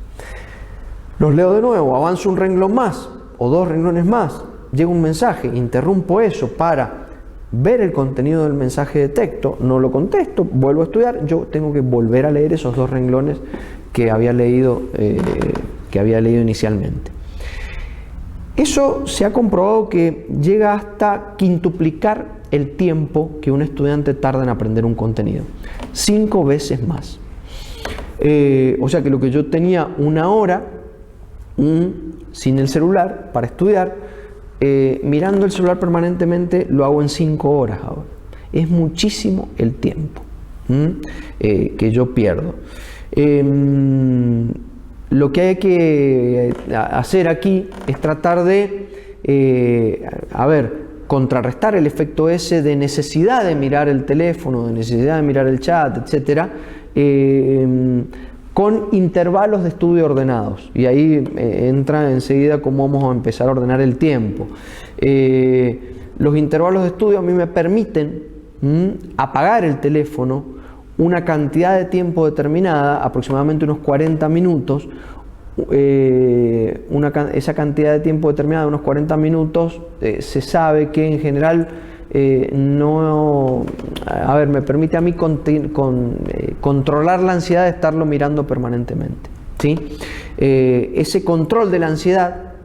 Los leo de nuevo, avanzo un renglón más o 2 renglones más, llega un mensaje, interrumpo eso para ver el contenido del mensaje de texto, no lo contesto, vuelvo a estudiar, yo tengo que volver a leer esos 2 renglones que había leído inicialmente. Eso se ha comprobado que llega hasta quintuplicar el tiempo que un estudiante tarda en aprender un contenido, 5 veces más. O sea que lo que yo tenía 1 hora sin el celular para estudiar, mirando el celular permanentemente, lo hago en 5 horas ahora. Es muchísimo el tiempo que yo pierdo. Lo que hay que hacer aquí es tratar de, contrarrestar el efecto ese de necesidad de mirar el teléfono, de necesidad de mirar el chat, etcétera, con intervalos de estudio ordenados. Y ahí entra enseguida cómo vamos a empezar a ordenar el tiempo. Los intervalos de estudio a mí me permiten apagar el teléfono una cantidad de tiempo determinada, aproximadamente unos 40 minutos. Esa cantidad de tiempo determinada, unos 40 minutos, se sabe que en general me permite a mí controlar la ansiedad de estarlo mirando permanentemente, ¿sí? Ese control de la ansiedad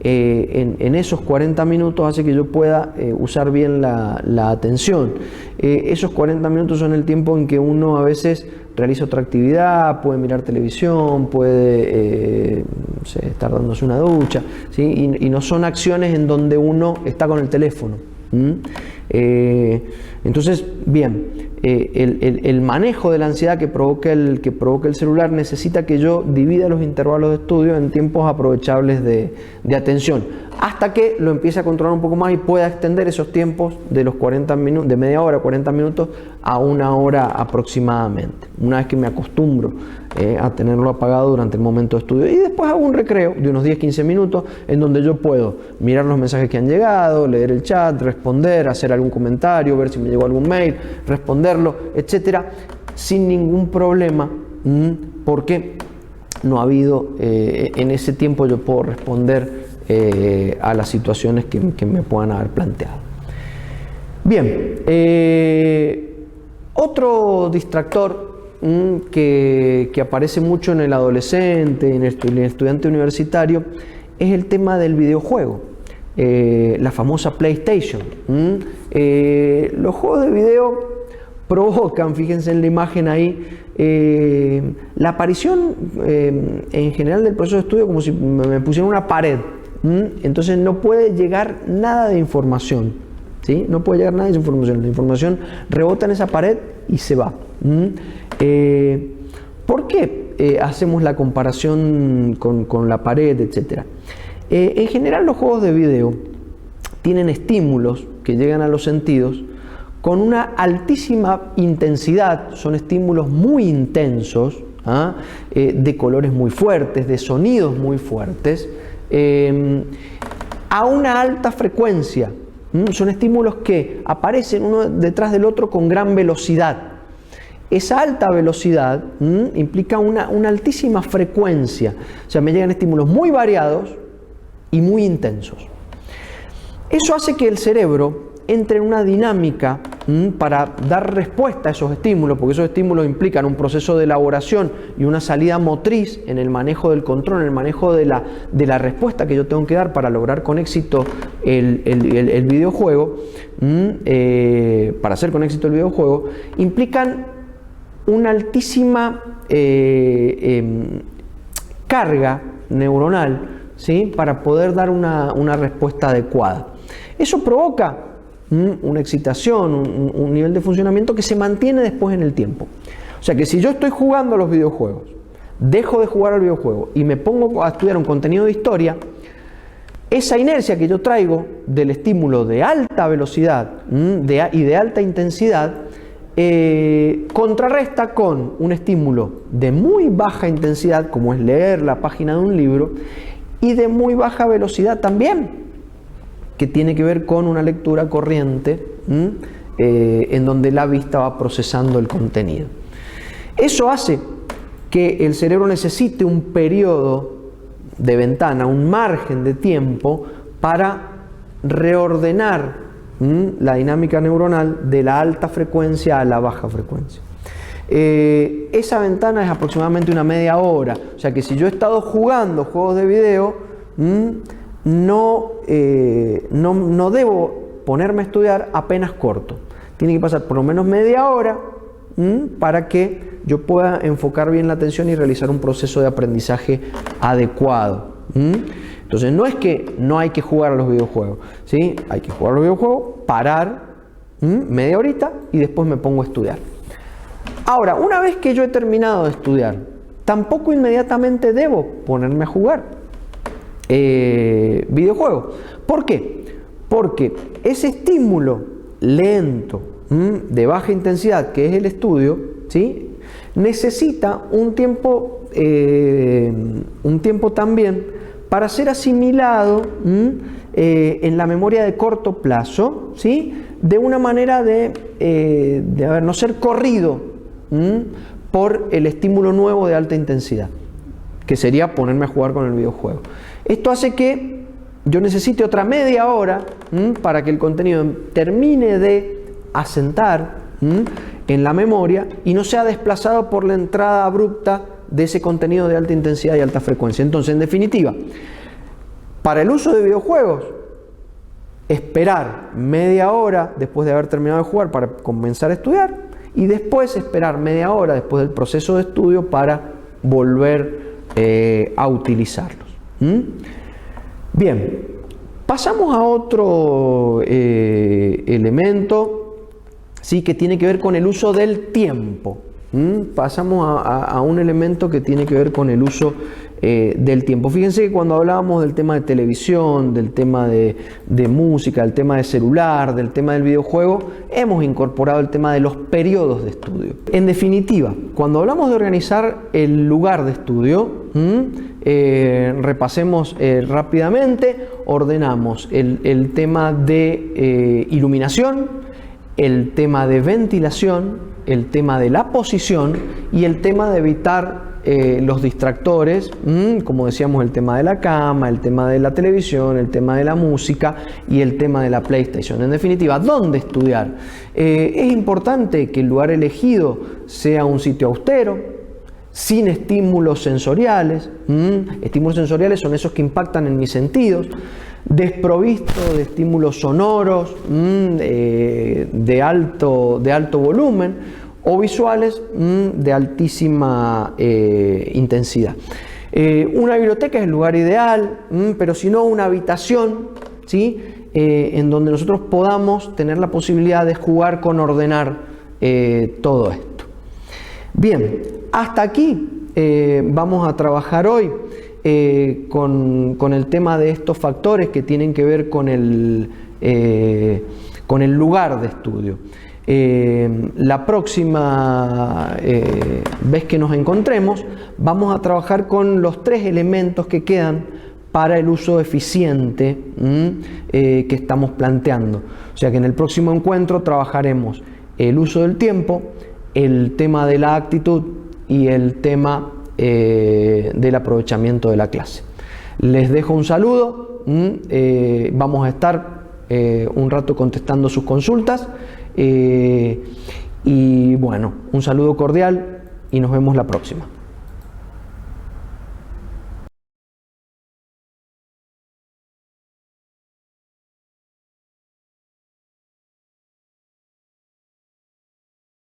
en esos 40 minutos hace que yo pueda usar bien la atención. Esos 40 minutos son el tiempo en que uno a veces realiza otra actividad, puede mirar televisión, puede estar dándose una ducha, ¿sí? Y no son acciones en donde uno está con el teléfono, Entonces, bien, el manejo de la ansiedad que provoca el celular necesita que yo divida los intervalos de estudio en tiempos aprovechables de atención, hasta que lo empiece a controlar un poco más y pueda extender esos tiempos de los 40 minutos, de media hora, 40 minutos a una hora aproximadamente, una vez que me acostumbro a tenerlo apagado durante el momento de estudio. Y después hago un recreo de unos 10-15 minutos en donde yo puedo mirar los mensajes que han llegado, leer el chat, responder, hacer algún comentario, ver si me llegó algún mail, responderlo, etcétera, sin ningún problema, porque no ha habido, en ese tiempo yo puedo responder a las situaciones que me puedan haber planteado. Bien, otro distractor que aparece mucho en el adolescente, en el estudiante universitario, es el tema del videojuego, la famosa PlayStation. Los juegos de video provocan, fíjense en la imagen ahí, la aparición en general del proceso de estudio como si me pusieran una pared. Entonces no puede llegar nada de información, ¿sí? No puede llegar nada de información. La información rebota en esa pared y se va. ¿Por qué hacemos la comparación con la pared, etcétera? En general los juegos de video tienen estímulos que llegan a los sentidos con una altísima intensidad, son estímulos muy intensos, de colores muy fuertes, de sonidos muy fuertes, a una alta frecuencia. Son estímulos que aparecen uno detrás del otro con gran velocidad. Esa alta velocidad implica una altísima frecuencia, o sea, me llegan estímulos muy variados y muy intensos. Eso hace que el cerebro entre en una dinámica para dar respuesta a esos estímulos, porque esos estímulos implican un proceso de elaboración y una salida motriz en el manejo del control, en el manejo de la respuesta que yo tengo que dar para lograr con éxito el videojuego, para hacer con éxito el videojuego, implican una altísima carga neuronal, ¿sí? Para poder dar una respuesta adecuada. Eso provoca una excitación, un nivel de funcionamiento que se mantiene después en el tiempo. O sea que si yo estoy jugando a los videojuegos, dejo de jugar al videojuego y me pongo a estudiar un contenido de historia, esa inercia que yo traigo del estímulo de alta velocidad y de alta intensidad contrarresta con un estímulo de muy baja intensidad, como es leer la página de un libro, y de muy baja velocidad también, que tiene que ver con una lectura corriente, en donde la vista va procesando el contenido. Eso hace que el cerebro necesite un periodo de ventana, un margen de tiempo para reordenar la dinámica neuronal de la alta frecuencia a la baja frecuencia. Esa ventana es aproximadamente una media hora, o sea que si yo he estado jugando juegos de video, no debo ponerme a estudiar apenas corto. Tiene que pasar por lo menos media hora para que yo pueda enfocar bien la atención y realizar un proceso de aprendizaje adecuado. Entonces no es que no hay que jugar a los videojuegos, ¿sí? Hay que jugar a los videojuegos, parar media horita y después me pongo a estudiar. Ahora, una vez que yo he terminado de estudiar, tampoco inmediatamente debo ponerme a jugar videojuegos. ¿Por qué? Porque ese estímulo lento, de baja intensidad, que es el estudio, ¿sí? Necesita un tiempo también para ser asimilado en la memoria de corto plazo, ¿sí? De una manera de no ser corrido por el estímulo nuevo de alta intensidad, que sería ponerme a jugar con el videojuego. Esto hace que yo necesite otra media hora para que el contenido termine de asentar en la memoria y no sea desplazado por la entrada abrupta de ese contenido de alta intensidad y alta frecuencia. Entonces, en definitiva, para el uso de videojuegos, esperar media hora después de haber terminado de jugar para comenzar a estudiar y después esperar media hora después del proceso de estudio para volver a utilizarlos. Bien, Pasamos a otro elemento, ¿sí?, que tiene que ver con el uso del tiempo. Pasamos a un elemento que tiene que ver con el uso del tiempo. Fíjense que cuando hablábamos del tema de televisión, del tema de música, del tema de celular, del tema del videojuego, hemos incorporado el tema de los periodos de estudio. En definitiva, cuando hablamos de organizar el lugar de estudio, repasemos rápidamente, ordenamos el tema de iluminación, el tema de ventilación, el tema de la posición y el tema de evitar los distractores, como decíamos, el tema de la cama, el tema de la televisión, el tema de la música y el tema de la PlayStation. En definitiva, ¿dónde estudiar? Es importante que el lugar elegido sea un sitio austero, sin estímulos sensoriales. Estímulos sensoriales son esos que impactan en mis sentidos, desprovisto de estímulos sonoros de alto volumen, o visuales de altísima intensidad. Una biblioteca es el lugar ideal, pero si no, una habitación, ¿sí?, en donde nosotros podamos tener la posibilidad de jugar con ordenar todo esto. Bien, hasta aquí vamos a trabajar hoy con el tema de estos factores que tienen que ver con el lugar de estudio. La próxima vez que nos encontremos vamos a trabajar con los 3 elementos que quedan para el uso eficiente que estamos planteando. O sea que en el próximo encuentro trabajaremos el uso del tiempo, el tema de la actitud y el tema del aprovechamiento de la clase. Les dejo un saludo, vamos a estar un rato contestando sus consultas. Y bueno, un saludo cordial y nos vemos la próxima.